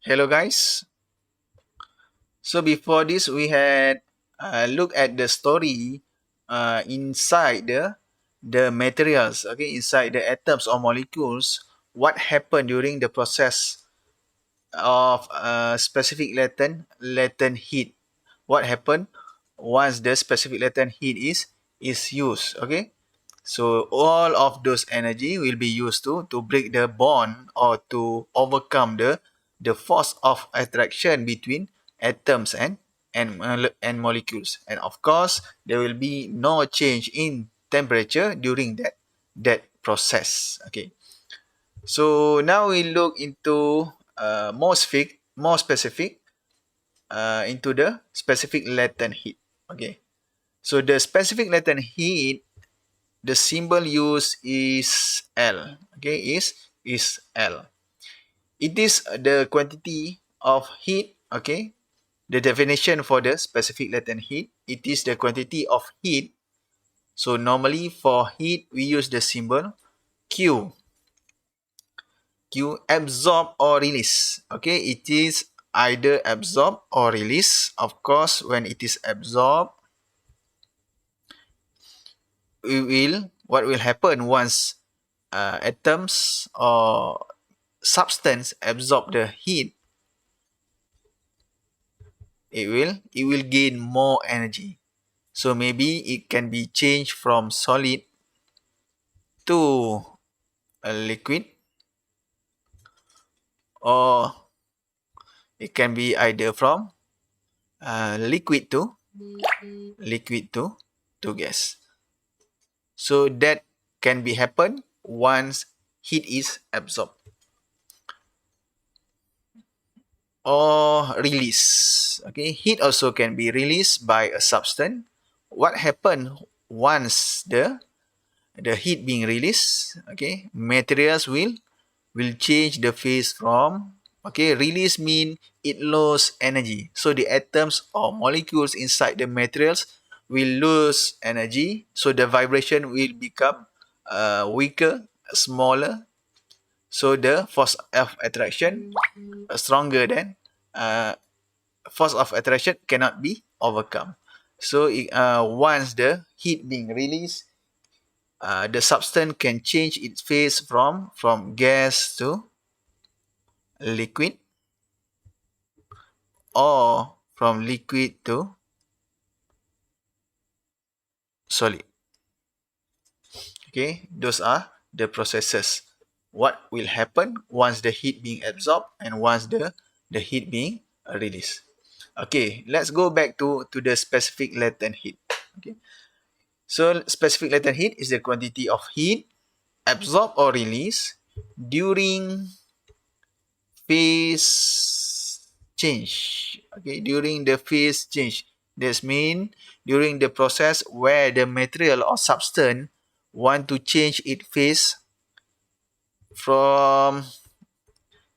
Hello guys. So before this we had look at the story inside the materials, okay, inside the atoms or molecules, what happened during the process of specific latent heat. What happened once the specific latent heat is used, okay? So all of those energy will be used to break the bond or to overcome the force of attraction between atoms and molecules. And of course, there will be no change in temperature during that process. Okay. So now we look into more specific into the specific latent heat. Okay. So the specific latent heat, the symbol used is L. Okay, is L. It is the quantity of heat. Okay, the definition for the specific latent heat. It is the quantity of heat. So normally for heat we use the symbol Q. Q, absorb or release. Okay, it is either absorb or release. Of course, when it is absorbed, what will happen once atoms or substance absorb the heat, it will gain more energy. So maybe it can be changed from solid to a liquid, or it can be either from liquid to gas. So that can be happen once heat is absorbed or released. Okay, heat also can be released by a substance. What happen once the heat being released? Okay, materials will change the phase from, okay, release mean it lose energy. So the atoms or molecules inside the materials will lose energy. So the vibration will become weaker, smaller. So the force of attraction stronger than uh, force of attraction cannot be overcome. So once the heat being released, the substance can change its phase from gas to liquid, or from liquid to solid. Okay, those are the processes. What will happen once the heat being absorbed and once the heat being released. Okay, let's go back to the specific latent heat. Okay, so specific latent heat is the quantity of heat absorbed or released during phase change. Okay, during the phase change. This means during the process where the material or substance want to change its phase from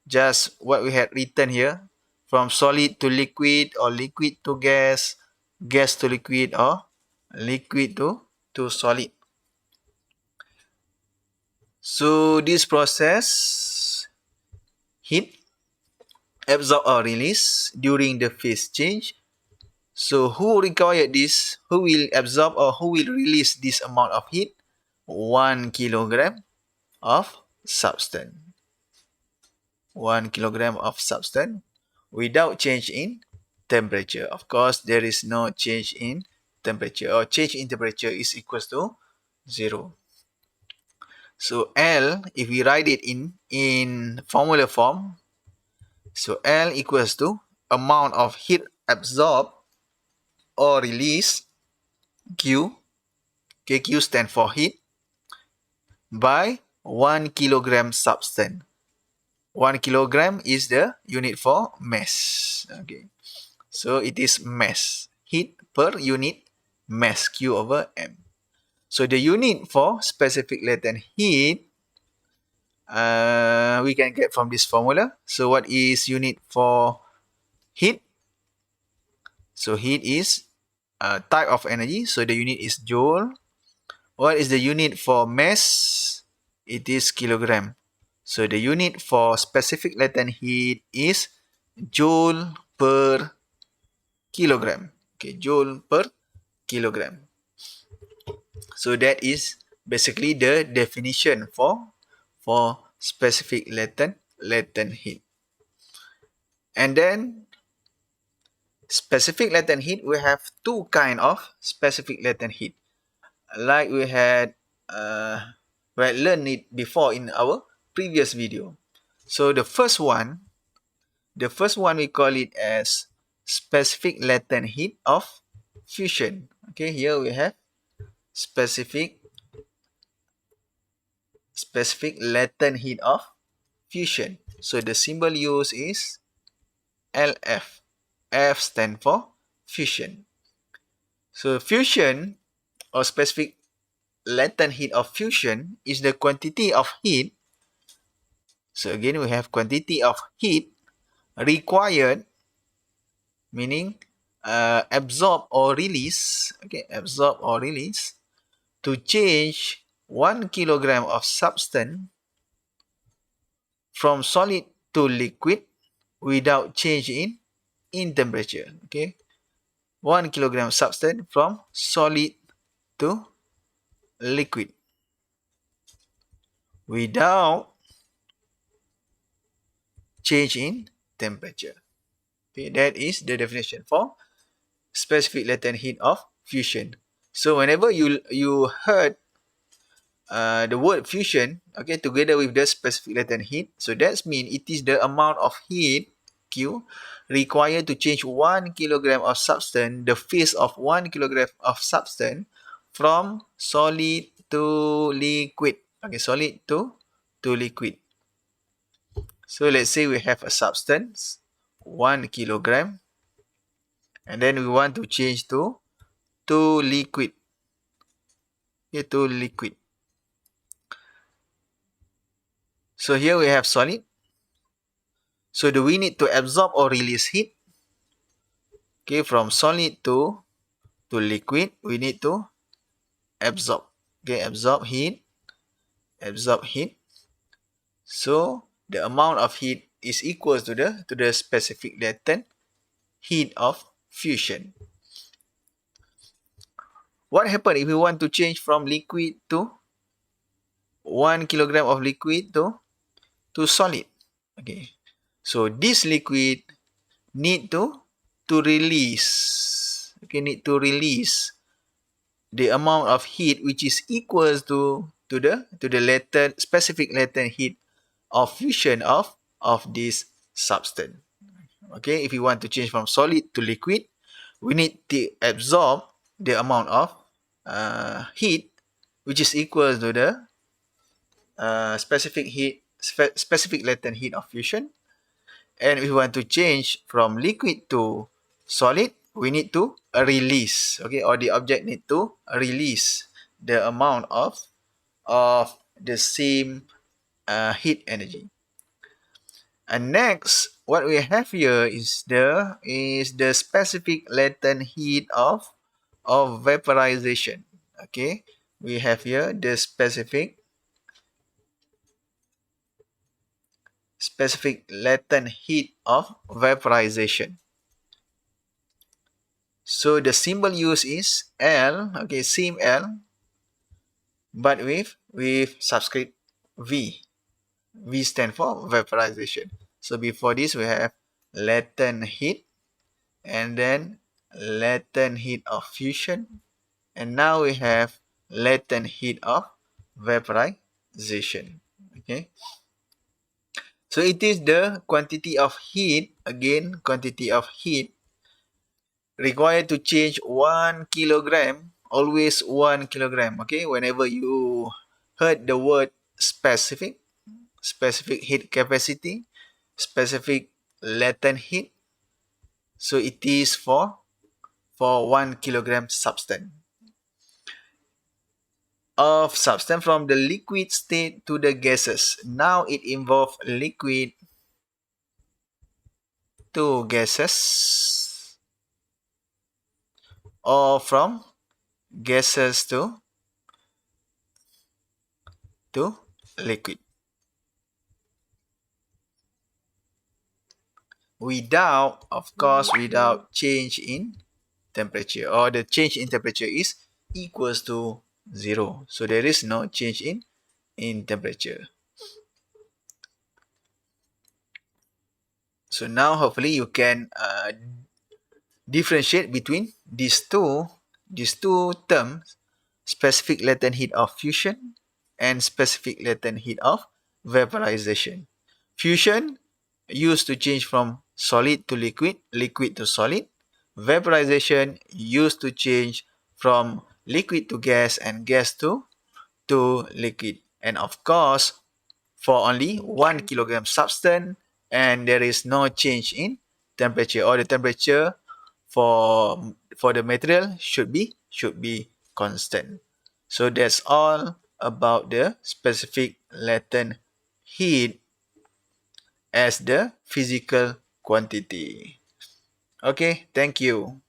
just what we had written here, from solid to liquid, or liquid to gas, gas to liquid, or liquid to solid. So this process, heat absorb or release during the phase change. So who require this? Who will absorb or who will release this amount of heat? 1 kilogram of substance. 1 kilogram of substance without change in temperature. Of course, there is no change in temperature, or change in temperature is equals to 0. So L, if we write it in formula form, so L equals to amount of heat absorbed or released, Q, okay, Q stand for heat, by 1 kilogram substance. 1 kilogram is the unit for mass. Okay, so it is mass, heat per unit mass, Q over M. So the unit for specific latent heat, we can get from this formula. So what is unit for heat? So heat is a type of energy, so the unit is joule. What is the unit for mass? It is kilogram. So the unit for specific latent heat is joule per kilogram. Okay, joule per kilogram. So that is basically the definition for specific latent heat. And then specific latent heat, we have two kind of specific latent heat. Like we had learned it before in our previous video. So the first one we call it as specific latent heat of fusion. Okay, here we have specific latent heat of fusion. So the symbol used is LF. F stand for fusion. So fusion or specific latent heat of fusion is the quantity of heat. So again, we have quantity of heat required, meaning absorb or release. Okay, absorb or release to change 1 kilogram of substance from solid to liquid without change in temperature. Okay, 1 kilogram substance from solid to liquid without change in temperature. Okay, that is the definition for specific latent heat of fusion. So whenever you heard the word fusion, okay, together with the specific latent heat, so that means it is the amount of heat Q required to change 1 kilogram of substance, the phase of 1 kilogram of substance from solid to liquid. Okay, solid to liquid. So let's say we have a substance, 1 kilogram, and then we want to change to liquid. Okay, to liquid. So here we have solid. So do we need to absorb or release heat? Okay, from solid to liquid, we need to absorb. Okay, absorb heat. Absorb heat. So the amount of heat is equal to the specific latent heat of fusion. What happens if we want to change from liquid to 1 kilogram of liquid to solid? Okay, so this liquid need to release. Okay, need to release the amount of heat which is equal to the latent specific latent heat of fusion of this substance. Okay, if we want to change from solid to liquid, we need to absorb the amount of heat which is equal to the specific latent heat of fusion. And if we want to change from liquid to solid, we need to release, okay, or the object need to release the amount of the same heat energy. And next, what we have here is the specific latent heat of vaporization. Okay, we have here the specific latent heat of vaporization. So the symbol used is L, okay, same L, but with subscript V. V stand for vaporization. So before this we have latent heat, and then latent heat of fusion, and now we have latent heat of vaporization. Okay. So it is the quantity of heat, again, quantity of heat required to change 1 kilogram, always 1 kilogram. Okay, whenever you heard the word specific heat capacity, specific latent heat, so it is for 1 kilogram substance of substance from the liquid state to the gases. Now it involves liquid to gases, or from gases to liquid. without, of course, without change in temperature, or the change in temperature is equals to 0. So there is no change in temperature. So now hopefully you can differentiate between these two terms: specific latent heat of fusion and specific latent heat of vaporization. Fusion used to change from solid to liquid, liquid to solid. Vaporization used to change from liquid to gas and gas to liquid. And of course, for only 1 kilogram substance, and there is no change in temperature, or the temperature for the material should be constant. So that's all about the specific latent heat as the physical quantity. Okay, thank you.